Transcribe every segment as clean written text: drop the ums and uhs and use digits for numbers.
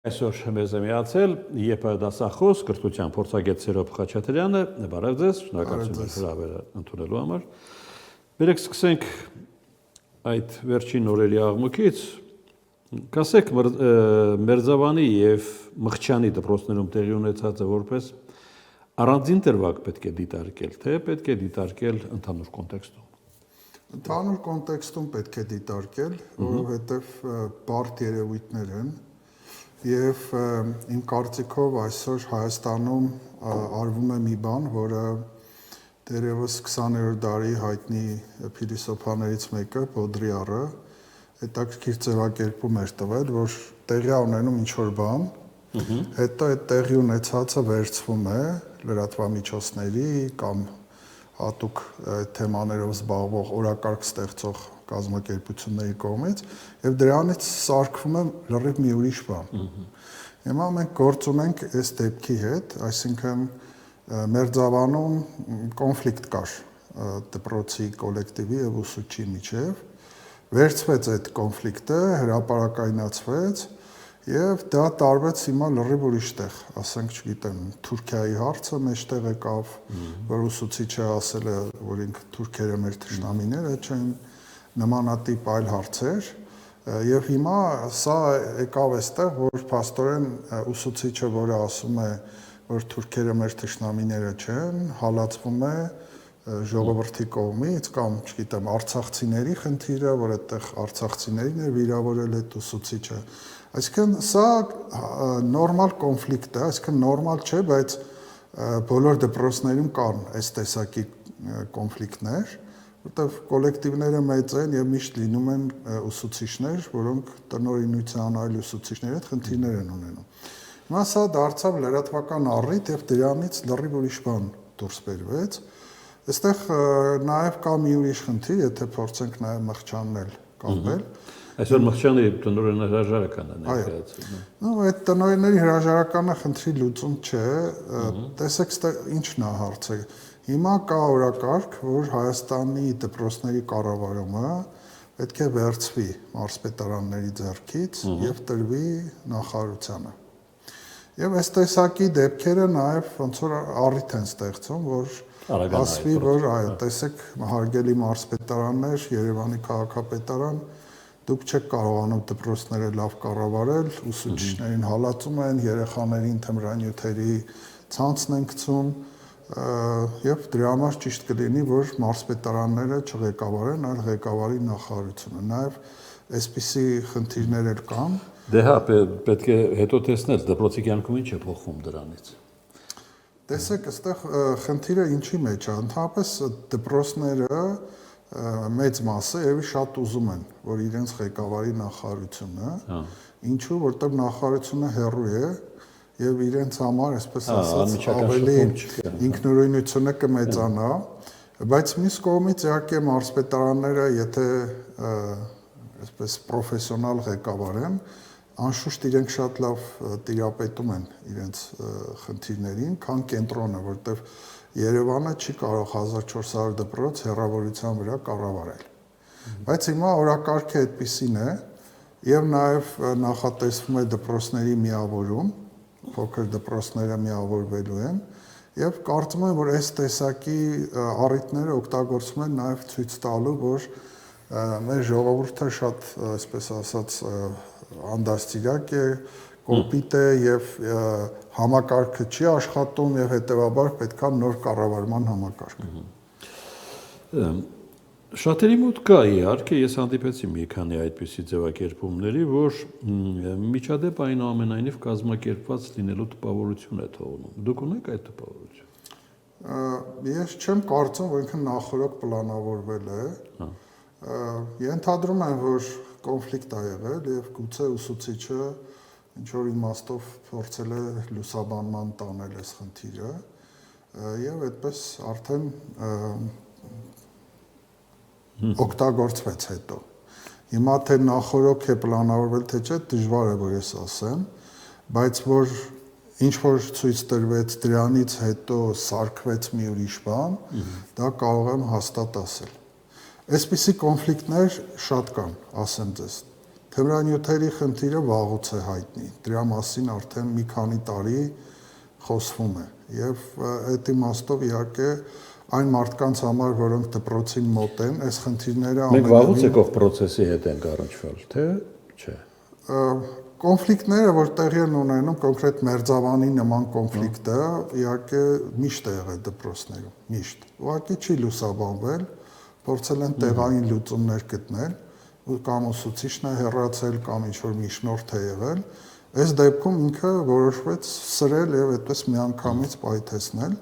Այսօր մեզ է միացել ԵՊ դասախոս կրթության փորձագետ Սերոբ Խաչատրյանը, բարև ձեզ, շնորհակալություն հրավերը ընդունելու համար։ Բերեք սկսենք այդ վերջին օրերի աղմուկից։ Կասեք Մերձավանի եւ Մղճյանի դպրոցներում տեղի ունեցածը որպես առանձին դրվագ պետք է դիտարկել, թե պետք է դիտարկել ընդհանուր կոնտեքստում։ Ընդհանուր կոնտեքստում պետք է դիտարկել, որովհետև բարդ երևույթներ են եւ իմ կարծիքով այսօր Հայաստանում արվում է մի բան, որը դերևս 20-րդ դարի հայտնի փիլիսոփաներից մեկը Բոդրիարը հետաքրքիր ձևակերպում էր տվել, որ տեղի ունենում ինչ-որ բան, հետո այդ տեղի ունեցածը վերցվում է լրատվամիջոցների կամ հատուկ թեմաներով զբաղվող օրակարգ ստեղծող կազմակերպությունների կողմից եւ դրանից սարքվում է լրիվ մի ուրիշ բան։ Հիմա մենք գործ ունենք այս դեպքի հետ, այսինքն Մերձավանում կոնֆլիկտ կար դպրոցի կոլեկտիվի եւ ուսուցչի միջեւ, վերցվեց այդ կոնֆլիկտը, հրապարակայնացվեց եւ դա տարվեց հիմա լրիվ ուրիշ տեղ, ասենք, չգիտեմ, Թուրքիայի հարցը մեջտեղ եկավ, որ ուսուցիչը ասել է, որ ինք թուրքերը մեր թշնամիները չեն, նմանատիպ այլ հարցեր, եւ հիմա սա եկավ այստեղ, որ փաստորեն ուսուցիչը, որը ասում է, որ թուրքերը մեր թշնամիները չեն, հալածվում է ժողովրդի կողմից կամ, չգիտեմ, արցախցիների խնդիրը, որ այդտեղ արցախցիներին է վիրավորել այդ ուսուցիչը։ Այսինքն սա նորմալ կոնֆլիկտ է, այսինքն նորմալ չէ, բայց բոլոր դպրոցներում կան այս տեսակի կոնֆլիկտներ, որտեղ կոլեկտիվները մեծ են եւ միշտ լինում են ուսուցիչներ, որոնք տնօրինության այլ ուսուցիչների հետ խնդիրներ են ունենում։ Հիմա սա դարձավ լրատվական առիթ եւ դրանից լրիվ ուրիշ բան դուրս բերվեց։ Այստեղ նաեւ կա մի ուրիշ խնդիր, եթե փորձենք նաեւ Մղճյանն էլ կապել։ Այսօր Մղճյանի տնօրենի հրաժարականը ներկայացնում։ Նո, այդ տնօրենների հրաժարականը խնդրի լուծում չէ, տեսեք ինչն է հարցը։ Հիմա կա օրակարգ, որ Հայաստանի դպրոցների կառավարումը պետք է վերցվի մարզպետարանների ձեռքից եւ տրվի նախարարությանը։ Եվ այս տեսակի դեպքերը նաեւ ոնց որ առիթ են ստեղծում, որ ասվի, որ այո, տեսեք, հարգելի մարզպետարաններ, Երևանի քաղաքապետարան, դուք չեք կարողանում դպրոցները լավ կառավարել, ուսուցիչներին հալածում են, երեխաներին թմրանյութերի ցանցն են գցում, եւ դրա համար ճիշտ կլինի, որ մարզպետարանները չղեկավարեն, այլ ղեկավարի նախարարությունը։ Նաեւ այսպիսի խնդիրներ էլ կան։ Դե հա, պետք է հետո տեսնել դպրոցի կյանքում ինչ է փոխվում դրանից։ Տեսեք, այստեղ խնդիրը ինչի մեջ է, ընդհանրապես դպրոցները մեծ մասը եւի շատ ուզում են, որ իրենց ղեկավարի նախարարությունը, ինչու, որտեղ նախարարությունը հեռու է եւ իրենց համար, այսպես ասած, ավելի ինքնուրույնությունը կմեծանա, բայց մյուս կողմից իհարկե մարզպետարանները, եթե այսպես պրոֆեսիոնալ ղեկավար են, անշուշտ իրենք շատ լավ տիրապետում են իրենց խնդիրներին, քան կենտրոնը, որտեղ Երևանը չի կարող 1400 դպրոց հեռավորության վրա կառավարել։ Բայց հիմա օրակարգը այդպիսին է, եւ նաեւ նախատեսվում է դպրոցների միավորում, փոքր դպրոցները միավորվելու են, եւ կարծում եմ, որ այս տեսակի առիթները օգտագործվում են նաեւ ցույց տալու, որ մեր ժողովուրդը շատ, այսպես ասած, անդաստիարակ է, կոպիտ է եւ համակարգը չի աշխատում եւ հետեւաբար պետքա նոր կառավարման համակարգ։ Շատերի մոտ կա իհարկե, ես հանդիպեցի մի քանի այդպիսի ձևակերպումների, որ միջադեպ այնուամենայնիվ կազմակերպված լինելու տպավորություն է թողնում։ Դուք ունեք այդ տպավորություն։ Ես չեմ կարծում, որ ինքը նախորդ պլանավորվել է։ Ենթադրում եմ, որ կոնֆլիկտ է եղել եւ գուցե ուսուցիչը ինչ-որ իմաստով փորձել է լուսաբանման տանել այս խնդիրը եւ այդպես արդեն օգտագործվեց հետո։ Հիմա թե նախորոք է պլանավորվել թե չէ, դժվար է որ ես ասեմ, բայց որ ինչ որ ցույց տրվեց դրանից հետո սարքվեց մի ուրիշ բան, դա կարող եմ հաստատ ասել։ Այսպիսի կոնֆլիկտներ շատ կան, ասեմ ձեզ, Թմրանյութերի խնդիրը վաղուց է հայտնի։ Դրա մասին արդեն մի քանի տարի խոսվում է։ Եվ այդ իմաստով իհարկե այն մարդկանց համար, որոնք դպրոցին մոտ են, այս խնդիրները Մենք վաղուց եկող process-ի հետ ենք առնչվել, թե չէ։ Կոնֆլիկտները, որ տեղի են ունենում, կոնկրետ Մերձավանի նման կոնֆլիկտը իհարկե միշտ է եղել դպրոցներում, միշտ։ Ուղղակի չի լուսաբանվել, փորձել են տեղային լուծումներ գտնել, ու կամ ուսուցիչն է հեռացել, կամ ինչ-որ միջնորդ է եղել։ Այս դեպքում ինքը որոշվեց սրել եւ այդպես միանգամից պայթեցնել,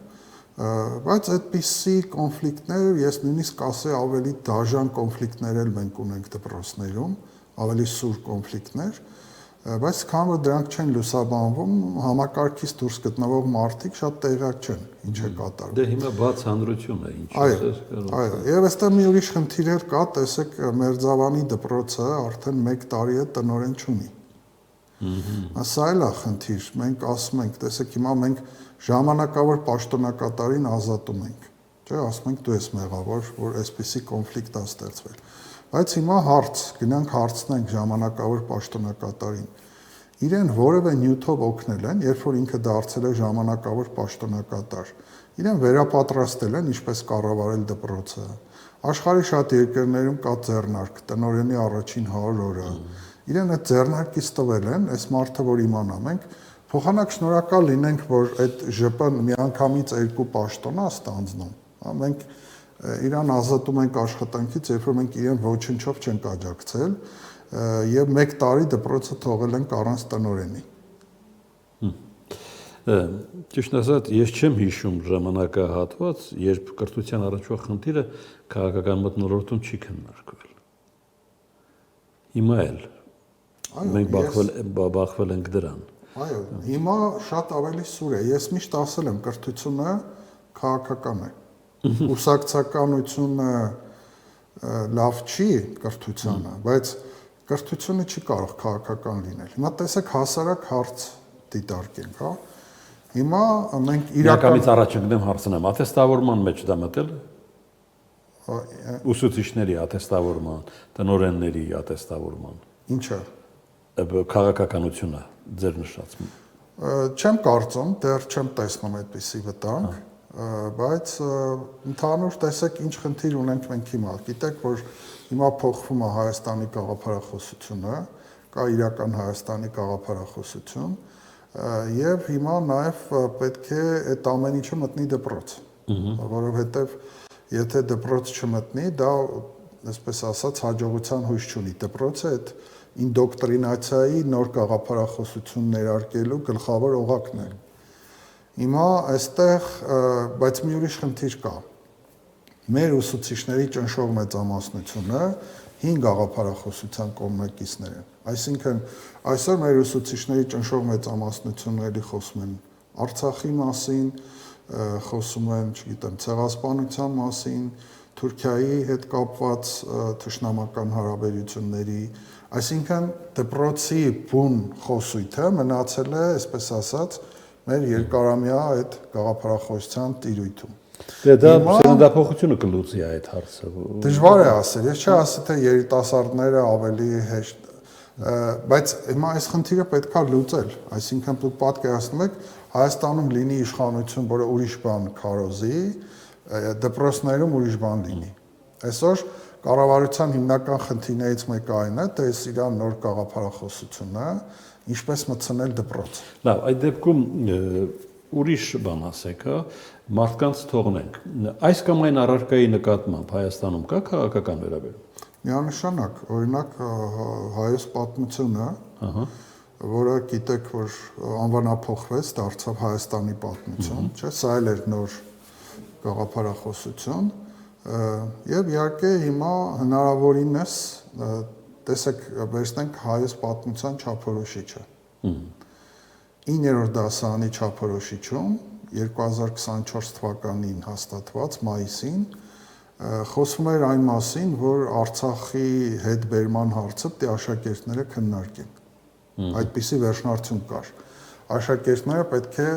բայց այդպիսի կոնֆլիկտներ, ես նույնիսկ ասեի ավելի դաժան կոնֆլիկտներ էլ մենք ունենք դպրոցներում, ավելի սուր կոնֆլիկտներ, բայց քան որ դրանք չեն լուսաբանվում, համակարգից դուրս գտնվող մարդիկ շատ տեղյակ չեն ինչ է կատարվում։ Դե հիմա բաց հանրություն է, ինչ ասես կարող։ Այո, եւ այստեղ մի ուրիշ խնդիր էլ կա, տեսեք, Մերձավանի դպրոցը արդեն 1 տարի է տնօրեն չունի։ Սա էլ է խնդիր։ Մենք ասում ենք, տեսեք, հիմա մենք ժամանակավոր պաշտոնակատարին ազատում ենք։ Չէ, ասում ենք դու ես մեղավոր, որ այսպիսի կոնֆլիկտ է ստեղծվել։ Բայց հիմա հարց, գնանք հարցնենք ժամանակավոր պաշտոնակատարին։ Իրեն որևէ նյութով օգնել են, երբ որ ինքը դարձել է ժամանակավոր պաշտոնակատար։ Իրեն վերապատրաստել են, ինչպես կառավարել դպրոցը։ Աշխարհի շատ երկրներում կա ձեռնարկ, տնօրենի առաջին 100 օրը։ Իրեն այդ ձեռնարկից տվել են, այս մարդը որ իմանա, մենք փոխանակ շնորհակալ լինենք, որ այդ ԺՊ-ն միանգամից 2 պաշտոն է ստանձնում։ Մենք իրան ազատում ենք աշխատանքից, երբ որ մենք իրեն ոչնչով չենք աջակցել եւ 1 տարի դպրոցը թողել ենք առանց տնօրենի։ Ճիշտ ասած, ես չեմ հիշում ժամանակահատված, երբ կրթության առաջվա խնդիրը քաղաքական մթնոլորտում չի քննարկվել։ Հիմա էլ մենք բախվել ենք դրան։ Այո, հիմա շատ ավելի սուր է։ Ես միշտ ասել եմ, կրթությունը քաղաքական է։ Ուսակցականությունը լավ չի կրթությանը, բայց կրթությունը չի կարող քաղաքական լինել։ Հիմա տեսեք հասարակ հարց դիտարկենք, հա։ Հիմա մենք իրականից առաջ ընկնեմ հարցնեմ, ատեստավորման մեջ դա մտել է։ Ուսուցիչների ատեստավորման, տնօրենների ատեստավորման։ Ինչը։ Քաղաքականությունը ձեր նշած։ Չեմ կարծում, դեռ չեմ տեսնում այդպիսի վտանգ, բայց ընդհանուր տեսեք ինչ խնդիր ունենք մենք հիմա։ Գիտեք, որ հիմա փոխվում է Հայաստանի գաղափարախոսությունը, կա իրական Հայաստանի գաղափարախոսություն, եւ հիմա նաեւ պետք է այդ ամեն ինչը մտնի դպրոց, որովհետեւ եթե դպրոց չմտնի, դա այսպես ասած հաջողության հույս չունի։ Դպրոցը այդ ինդոկտրինացիայի նոր գաղափարախոսություն ներարկելու գլխավոր օղակն է։ Հիմա այստեղ, բայց մի ուրիշ խնդիր կա։ Մեր ուսուցիչների ճնշող մեծամասնությունը 5 գաղափարախոսության կողմնակիցներ են։ Այսինքն այսօր մեր ուսուցիչների ճնշող մեծամասնությունների խոսում են Արցախի մասին, խոսում են, չգիտեմ, ցեղասպանության մասին, Թուրքիայի հետ կապված թշնամական հարաբերությունների, այսինքն դպրոցի բուն խոսույթը մնացել է, այսպես ասած, մեր երկարամյա այդ գաղափարախոսության տիրույթում։ Դա սերնդափոխությունը կլուծի այդ հարցը։ Դժվար է ասել, ես չի ասի թե երիտասարդները ավելի հեշտ, բայց հիմա այս խնդիրը պետք է լուծել, այսինքն դուք պատկերացնում եք Հայաստանում լինի իշխանություն, որը ուրիշ բան քարոզի, դպրոցներում ուրիշ բան լինի։ Այսօր կառավարության հիմնական խնդիրներից մեկը այն է, թե իրան նոր գաղափարախոսությունը ինչպես մտցնել դպրոց։ Լավ, այդ դեպքում ուրիշ բան ասեք, հա, մարդկանց թողնենք։ Այս կամ այն առարկայի նկատմամբ Հայաստանում կա քաղաքական վերաբերում։ Միանշանակ, օրինակ հայոց պատմությունը, որը գիտեք, որ անվանափոխվեց, դարձավ Հայաստանի պատմություն, չէ՞, սա էլ էր նոր գաղափարախոսություն, եւ իհարկե հիմա հնարավորինս տեսեք, վերցնենք հայոց պատմության չափորոշիչը։ 9-րդ դասարանի չափորոշիչում 2024 թվականին հաստատված մայիսին խոսվում էր այն մասին, որ Արցախի հետ բերման հարցը պետք է աշակերտները քննարկեն։ Այդպիսի վերջնարդյուն կար։ Աշակերտները պետք է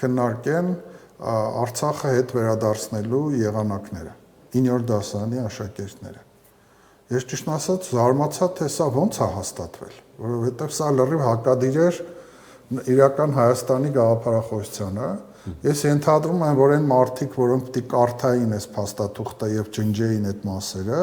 քննարկեն Արցախը հետ վերադարձնելու եղանակները, 9-րդ դասարանի աշակերտները։ Ես ճիշտ ասած զարմացա, թե սա ոնց է հաստատվել, որովհետև սա լրիվ հակադիր էր իրական Հայաստանի գաղափարախոսությանը։ Ես ենթադրում եմ, որ այն մարդիկ, որոնք պիտի կարդային այս փաստաթուղթը եւ ջնջեին այդ մասերը,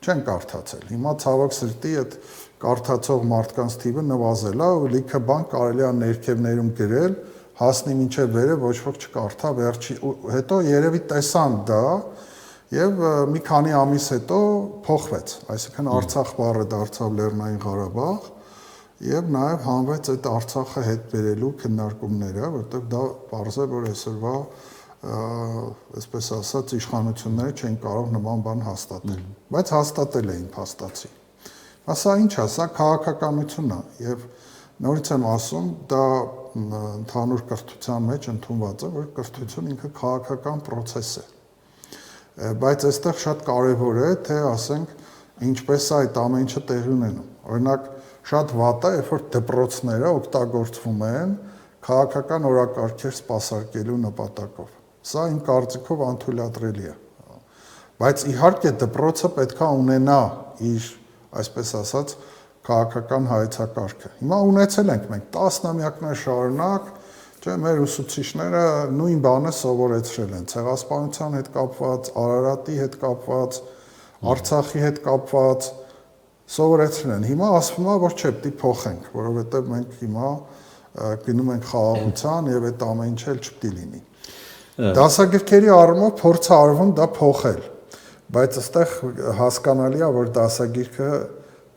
չեն կարդացել։ Հիմա ցավոք սրտի այդ կարդացող մարդկանց թիվը նվազել է, ու լիքը բան կարելի է ներքևներում գրել, հասնի մինչև վերը ոչ ոք չկարդա, վերջի հետո երևի տեսան դա եւ մի քանի ամիս հետո փոխվեց, այսինքն Արցախ բառը դարձավ Լեռնային Ղարաբաղ եւ նաեւ հանվեց այդ Արցախը հետ բերելու քննարկումները, որտեղ դա բարձ է, որ այսօրվա այսպես ասած իշխանությունները չեն կարող նման բան հաստատել, բայց հաստատել էին փաստացի։ Սա ինչ է, սա քաղաքականություն է եւ նորից եմ ասում, դա ընդհանուր կրթության մեջ ընդունված է, որ կրթություն ինքը քաղաքական process է։ Բայց այստեղ շատ կարևոր է, թե ասենք ինչպես է այդ ամեն ինչը տեղի ունենում։ Օրինակ շատ վատ է, երբ որ դպրոցները օգտագործվում են քաղաքական օրակարգեր սպասարկելու նպատակով։ Սա իմ կարծիքով անթույլատրելի է։ Բայց իհարկե դպրոցը պետք է ունենա իր, այսպես ասած, քաղաքական հայեցակարգը։ Հիմա ունեցել ենք մենք տասնամյակներ շարունակ, չէ, մեր ուսուցիչները նույն բանը սովորեցրել են, ցեղասպանության հետ կապված, Արարատի հետ կապված, Արցախի հետ կապված, սովորեցրել են։ Հիմա ասվում է, որ չէ, պիտի փոխենք, որովհետև մենք հիմա գնում ենք խաղաղության եւ այդ ամեն ինչ էլ չպիտի լինի։ Դասագրքերի առումով փորձ է արվում դա փոխել, բայց այստեղ հասկանալի է, որ դասագիրքը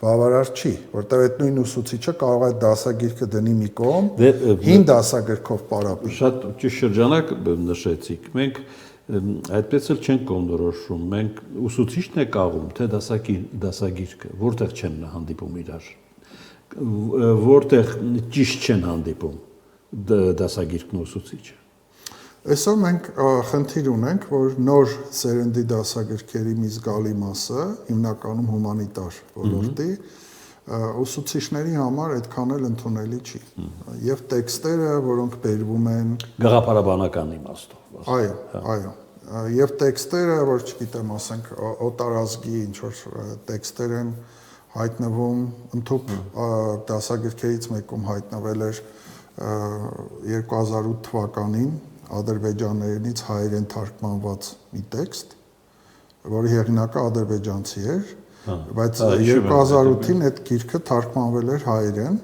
բավարար չի, որտեղ այդ նույն ուսուցիչը կարող է դասագիրքը դնի մի կողմ, հին դասագրքով պարապի։ Շատ ճիշտ շրջանակ նշեցիք։ Մենք այդպես էլ չենք կողմնորոշում, մենք ուսուցիչն է կաղում, թե դասագիրքը, որտեղ չեն հանդիպում իրար, որտեղ ճիշտ չեն հանդիպում դասագիրքն ու ուսուցիչը։ Այսօր մենք խնդիր ունենք, որ նոր սերնդի դասագրքերի մի զգալի մասը, հիմնականում հումանիտար ոլորտի, ուսուցիչների համար այդքան էլ ընդունելի չի։ Եվ տեքստերը, որոնք բերվում են գաղափարաբանական իմաստով։ Այո։ Եվ տեքստերը, որ չգիտեմ, ասենք օտարազգի ինչ որ տեքստեր են հայտնվում, ընդհանուր դասագրքերից մեկում հայտնվել էր 2008 թվականին ադրբեջաներենից հայերեն թարգմանված մի տեքստ, որի հեղինակը ադրբեջանցի էր, բայց 2008-ին այդ գիրքը թարգմանվել էր հայերեն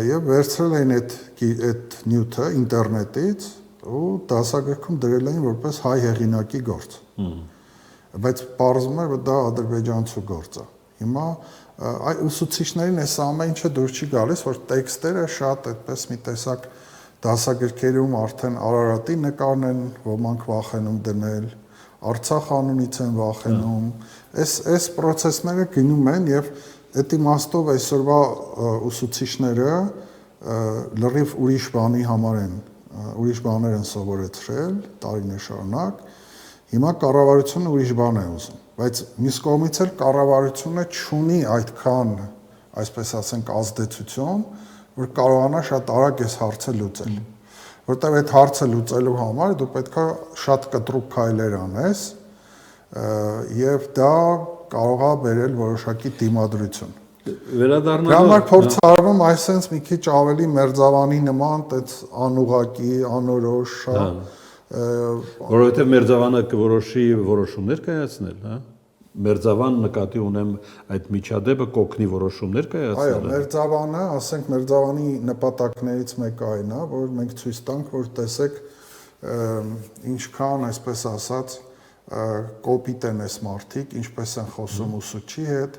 եւ վերցրել էին այդ նյութը ինտերնետից ու դասագրքում դրել էին որպես հայ հեղինակի գործ։ Բայց պարզվում էր, որ դա ադրբեջանցու գործ է։ Հիմա ուսուցիչներին այս ամեն ինչը դուր չի գալիս, որ տեքստերը շատ այդպես մի տեսակ դասագրքերում արդեն Արարատի նկարն են ոմանք վախենում դնել, Արցախ անունից են վախենում, այս process-ները գնում են եւ այդ իմաստով այսօրվա ուսուցիչները լրիվ ուրիշ բանի համար են, ուրիշ բաներ են սովորեցրել տարիներ շարունակ, հիմա կառավարությունը ուրիշ բան է ուզում, բայց մյուս կողմից էլ կառավարությունը չունի այդքան, այսպես ասենք, ազդեցություն, որ կարողանա շատ արագ այս հարցը լուծել, որտեղ այդ հարցը լուծելու համար դու պետք է շատ կտրուկ քայլեր անես եւ դա կարող է բերել որոշակի դիմադրություն։ Դրա համար փորձ արվում այսպես մի քիչ ավելի մերձավանի նման, այդպես անուղակի, անորոշ, որովհետեւ մերձավանը կորոշի որոշումներ կայացնել, հա։ Մերձավան նկատի ունեմ այդ միջադեպը կոգնի որոշումներ կայացնել։ Այո, մերձավանը, ասենք մերձավանի նպատակներից մեկը այն է, որ մենք ցույց տանք, որ տեսեք ինչքան, այսպես ասած, կոպիտ են այս մարդիկ, ինչպես են խոսում ուսուցչի հետ,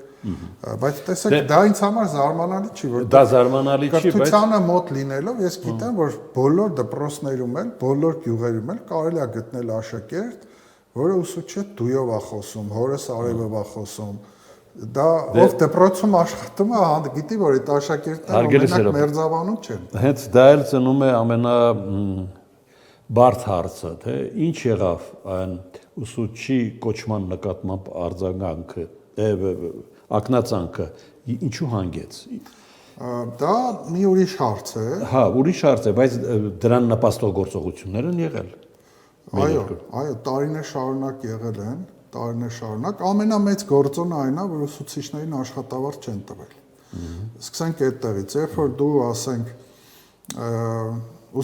բայց տեսեք, դա ինձ համար զարմանալի չի, որ դա զարմանալի չի, բայց կրթությանը մոտ լինելով ես գիտեմ, որ բոլոր դպրոցներում էլ, բոլոր գյուղերում էլ կարելի է գտնել աշակերտ, որը ուսուցիչը դույով է խոսում, հորս արևով է խոսում։ Դա ով դպրոցում աշխատում է, գիտի, որ այդ աշակերտները մենակ մերձավանում չեն։ Հենց դա էլ ծնում է ամենա բարդ հարցը, թե ինչ եղավ այն ուսուցչի կոչման նկատմամբ արձագանքը, ակնածանքը, ինչու հանգեց։ Դա մի ուրիշ հարց է։ Հա, ուրիշ հարց է, բայց դրան նպաստող գործողություններ են եղել։ Այո, տարիներ շարունակ եղել են, տարիներ շարունակ, ամենամեծ գործոնը այն է, որ ուսուցիչներին աշխատավարձ չեն տվել։ Սկսենք այդտեղից, երբ որ դու ասենք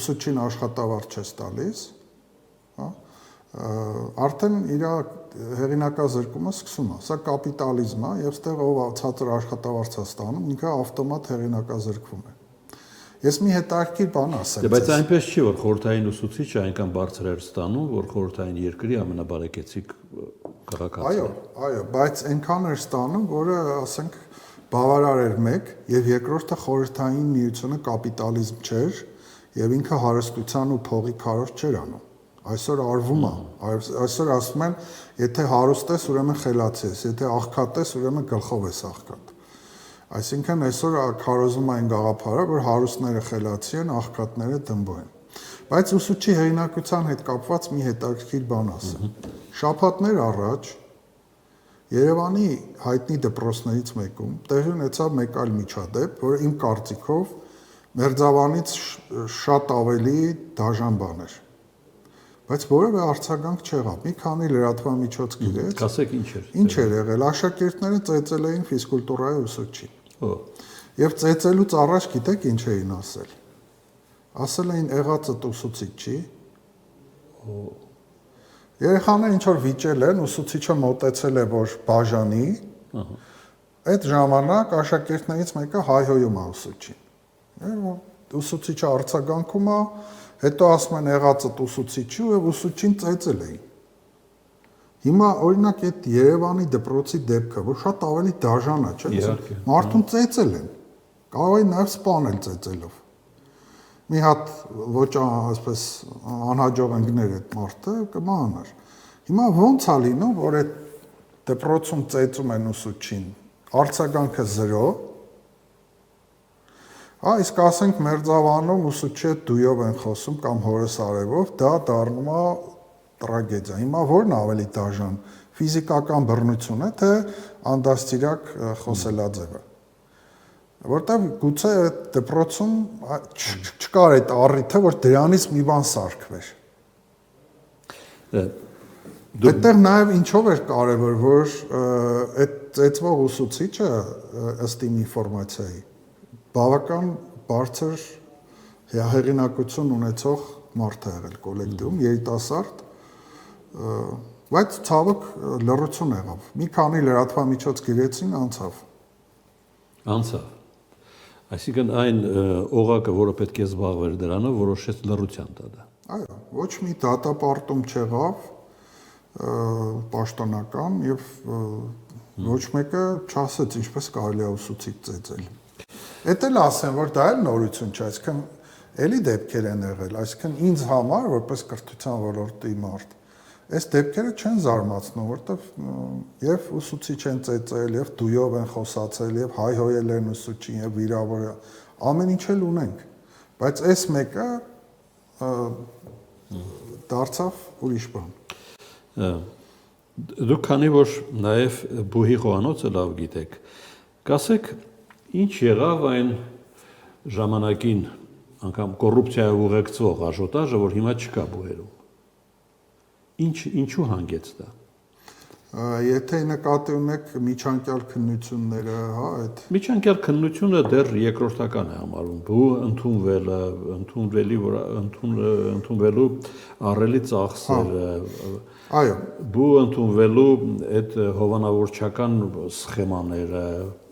ուսուցչին աշխատավարձ չես տալիս, հա, արդեն իր հեղինակազրկումը սկսում է։ Սա կապիտալիզմ է, եւ ստեղ ով ցածր աշխատավարձ է ստանում, ինքը ավտոմատ հեղինակազրկվում է։ Ես մի հետաքրքիր բան ասեմ։ Բայց այնպես չի, որ խորհրդային ուսուցիչը այնքան բարձր էր ստանում, որ խորհրդային երկրի ամենաբարեկեցիկ քաղաքացին։ Այո, բայց այնքան էր ստանում, որը, ասենք, բավարար էր մեկ, եւ երկրորդը խորհրդային միությունը կապիտալիզմ չէր, եւ ինքը հարստության ու փողի քարոզ չէր անում։ Այսօր արվում է։ Այսօր ասում են, եթե հարուստ ես, ուրեմն խելացի ես, եթե աղքատ ես, ուրեմն գլխով ես աղքատ։ Այսինքն այսօր քարոզում այն գաղափարը, որ հարուստները խելացի են, աղքատները դմբո են։ Բայց ուսուցչի հեղինակության հետ կապված մի հետաքրքիր բան ասեմ։ Շաբաթներ առաջ Երևանի հայտնի դպրոցներից մեկում տեղի ունեցավ մեկ այլ միջադեպ, որը իմ կարծիքով մերձավանից շատ ավելի դաժան բան էր։ Բայց որևէ արձագանք չեղավ։ Մի քանի լրատվամիջոց գրեց։ Կասեք ինչ էր։ Ինչ էր եղել։ Աշակերտները ծեծել էին ֆիզկուլտուրայի ուսուցչին։ Եվ ծեծելուց առաջ գիտեք ինչ էին ասել։ Ասել էին եղածը ուսուցիչ չի։ Երեխաները ինչ որ վիճել են, ուսուցիչը մոտեցել է, որ բաժանի։ Այդ ժամանակ աշակերտներից մեկը հայհոյում է ուսուցչին։ Ուսուցիչը արձագանքում է, հետո ասում են եղածը ուսուցիչի ու ուսուցչին ծեծել էին։ Հիմա օրինակ այդ Երևանի դպրոցի դեպքը, որ շատ ավելի դաժան է, չէ՞։ Մարդուն ծեծել են։ Կարող են նաև սպանել ծեծելով։ Մի հատ ոչ այսպես անհաջող ընկներ այդ մարդը կմանար։ Հիմա ո՞նց է լինում, որ այդ դպրոցում ծեծում են ուսուցչին, արձագանքը 0։ Իսկ ասենք Մերձավանում ուսուցչի դույով են խոսում կամ հորս արևով, դա դառնում է տրագեդիա։ Հիմա ո՞րն ավելի դաժան, ֆիզիկական բռնությունը, թե անդաստիարակ խոսելաձևը։ Որտեւ գուցե այդ դպրոցում չկար այդ առիթը, որ դրանից մի բան սարքվեր։ Այդտեղ նաև ինչով էր կարևոր, որ այդ ծեծվող ուսուցիչը ըստ իմ ինֆորմացիայի բավական բարձր հեղինակություն ունեցող մարդ է եղել կոլեկտիվում, երիտասարդ, բայց ցավոք լռություն եղավ։ Մի քանի լրատվամիջոց գրեցին, անցավ։ Այսինքն այն օղակը, որը պետք է զբաղվեր դրանով, որոշեց լռության տալ։ Այո, ոչ մի դատապարտում չեղավ պաշտոնական եւ ոչ մեկը չասեց ինչպես կարելի է ուսուցիչ ծեծել։ Էդ էլ ասեմ, որ դա էլ նորություն չէ, այսինքն էլի դեպքեր են եղել, այսինքն ինձ համար որպես կրթության ոլորտի մարդ այս դեպքերը չեն զարմացնում, որտեվ եւ ուսուցիչ են ծեծել, եւ դույով են խոսացել, եւ հայհոյել են ուսուցչին, եւ վիրավորել, ամեն ինչ էլ ունենք, բայց այս մեկը դարձավ ուրիշ բան։ Դուք քանի որ նաեւ բուհի խոհանոցը լավ գիտեք, կասեք ինչ եղավ այն ժամանակին անգամ կոռուպցիայով ուղեկցող աժոտաժը, որ հիմա չկա բուհերում։ Ինչու հանգեց դա։ Եթե նկատի ունեք միջանկյալ քննությունները, հա, այդ միջանկյալ քննությունը դեռ երկրորդական է համարվում։ Բու ընդունվելու առելի ծախսերը, այո, բու ընդունվելու այդ հովանավորչական սխեմաները,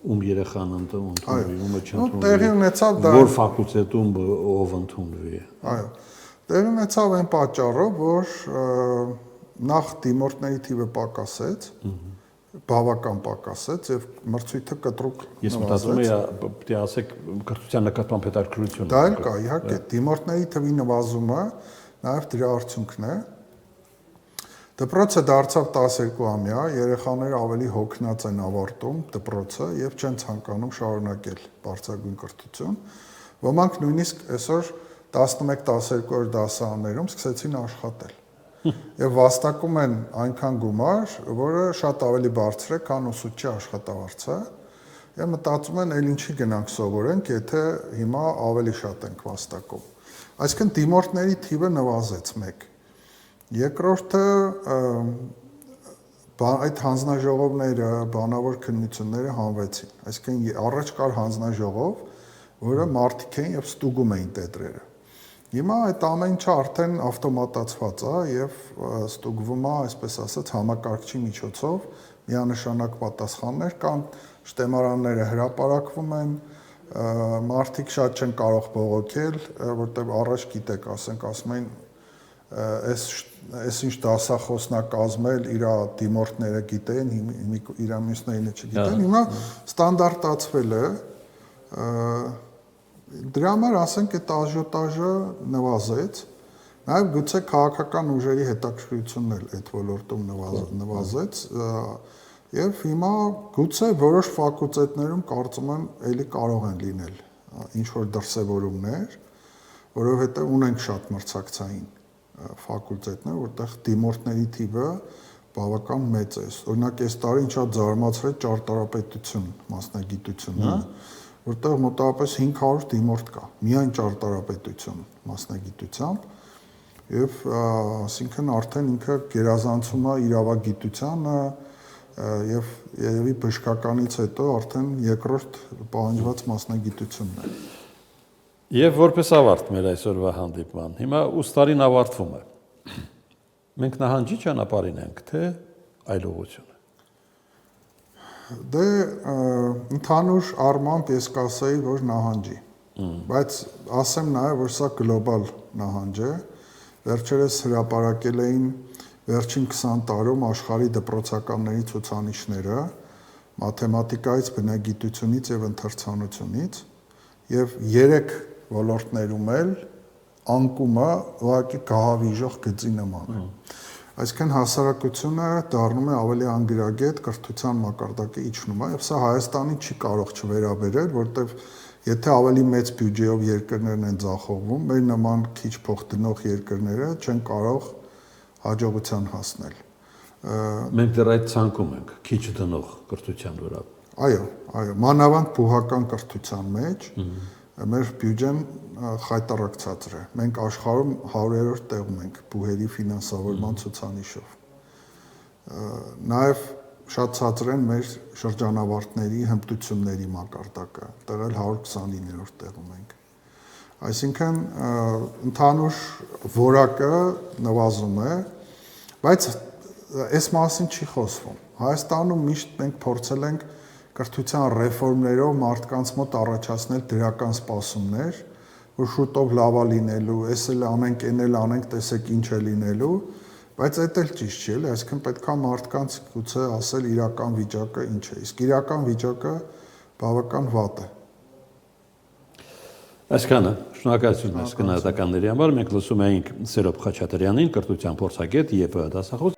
ում երեխան ընդունվի, ումը չընդունվի։ Տեղի ունեցավ դա որ ֆակուլտետում ով ընդունվի։ Այո։ Տեղի ունեցավ այն պատճառով, որ նախ դիմորդների թիվը պակասեց, բավական պակասեց եւ մրցույթը կտրուկ նվազեց։ Ես մտածում եմ, պետք է ասեք կրթության նկատմամբ հետաքրքրություն։ Դա էլ կա, իհարկե, դիմորդների թվի նվազումը նաեւ դրա արդյունքն է։ Դպրոցը դարձավ 12-ամյա, երեխաները ավելի հոգնած են ավարտում դպրոցը եւ չեն ցանկանում շարունակել բարձրագույն կրթություն։ Ոմանք նույնիսկ այսօր 11-12 դասարաններում սկսեցին աշխատել։ Եվ վաստակում են այնքան գումար, որը շատ ավելի բարձր է, քան ուսուցչի աշխատավարձը, եւ մտածում են, այլ ինչի գնանք սովորենք, եթե հիմա ավելի շատ ենք վաստակում։ Այսինքն դիմորդների թիվը նվազեց մեկ։ Երկրորդը այդ հանձնաժողովները, բանավոր քննությունները հանվեցին։ Այսինքն առաջ կար հանձնաժողով, որը մարդիկ էին եւ ստուգում էին տետրերը։ Հիմա այդ ամեն ինչը արդեն ավտոմատացված է եւ ստուգվում է, այսպես ասած, համակարգչի միջոցով, միանշանակ պատասխաններ կան, շտեմարանները հրապարակվում են, մարդիկ շատ չեն կարող բողոքել, որտեղ առաջ գիտեք, ասում են, այս ինչ դասախոսն է կազմել, իր դիմորդները գիտեն, իր մյուսները չգիտեն, հիմա ստանդարտացվել է, դրա համար ասենք այդ աժիոտաժը նվազեց, նաև գուցե քաղաքական ուժերի հետաքրքրությունն էլ այդ ոլորտում նվազեց, եւ հիմա գուցե որոշ ֆակուլտետներում կարծում եմ էլի կարող են լինել ինչ որ դրսևորումներ, որովհետեւ ունենք շատ մրցակցային ֆակուլտետներ, որտեղ դիմորդների թիվը բավական մեծ է։ Օրինակ այս տարի ինչ շատ զարմացրեց ճարտարապետություն մասնագիտությունը, որտեղ մոտավորապես 500 դիմորդ կա, միայն ճարտարապետություն մասնագիտությամբ, եւ ասինքն արդեն ինքը գերազանցում է իրավագիտությանը եւ երևի բժշկականից հետո արդեն երկրորդ պահանջված մասնագիտությունն է։ Եվ որպես ավարտ մեր այսօրվա հանդիպման, հիմա ուստարին ավարտվում է։ Մենք նահանջի ճանապարհին ենք, թե այլ ուղղություն։ Դե ընդհանուր առմամբ ես կասեի, որ նահանջի, բայց ասեմ նաև, որ սա գլոբալ նահանջ է, վերջերս հրապարակել էին վերջին 20 տարում աշխարհի դպրոցականների ցուցանիշները մաթեմատիկայից, բնագիտությունից եւ ընթերցանությունից եւ 3 ոլորտներում էլ անկումը ուղղակի գահավիժող գծի նման է։ Այսինքն հասարակությունը դառնում է ավելի անգրագետ, կրթության մակարդակը իջնում է, եւ սա Հայաստանին չի կարող չվերաբերել, որտեվ եթե ավելի մեծ բյուջեով երկրներն են ձախողվում, մեր նման քիչ փող դնող երկրները չեն կարող հաջողության հասնել։ Մենք դեռ այդ ցանկում ենք, քիչ դնող կրթության վրա։ Այո, մանավանդ բուհական կրթության մեջ մեր բյուջեն խայտառակ ցածր է։ Մենք աշխարհում 100-րդ տեղում ենք բուհերի ֆինանսավորման ցուցանիշով։ Նաև շատ ցածր են մեր շրջանավարտների հմտությունների մակարդակը, այդտեղ էլ 129-րդ տեղում ենք։ Այսինքն ընդհանուր որակը նվազում է, բայց այս մասին չի խոսվում։ Հայաստանում միշտ մենք փորձել ենք կրթության ռեֆորմներով մարդկանց մոտ առաջացնել դրական սպասումներ, որ շուտով լավա լինելու, էս էլ անենք, այն էլ անենք, տեսեք ինչ է լինելու, բայց այդ էլ ճիշտ չի, էլի, այսինքն պետքա մարդկանց գուցե ասել իրական վիճակը ինչ է, իսկ իրական վիճակը բավական վատ է։ Այսքանը, շնորհակալություն մեզ գնահատականների համար, մենք լսում էինք Սերոբ Խաչատրյանին, կրթության փորձագետ եւ դասախոս։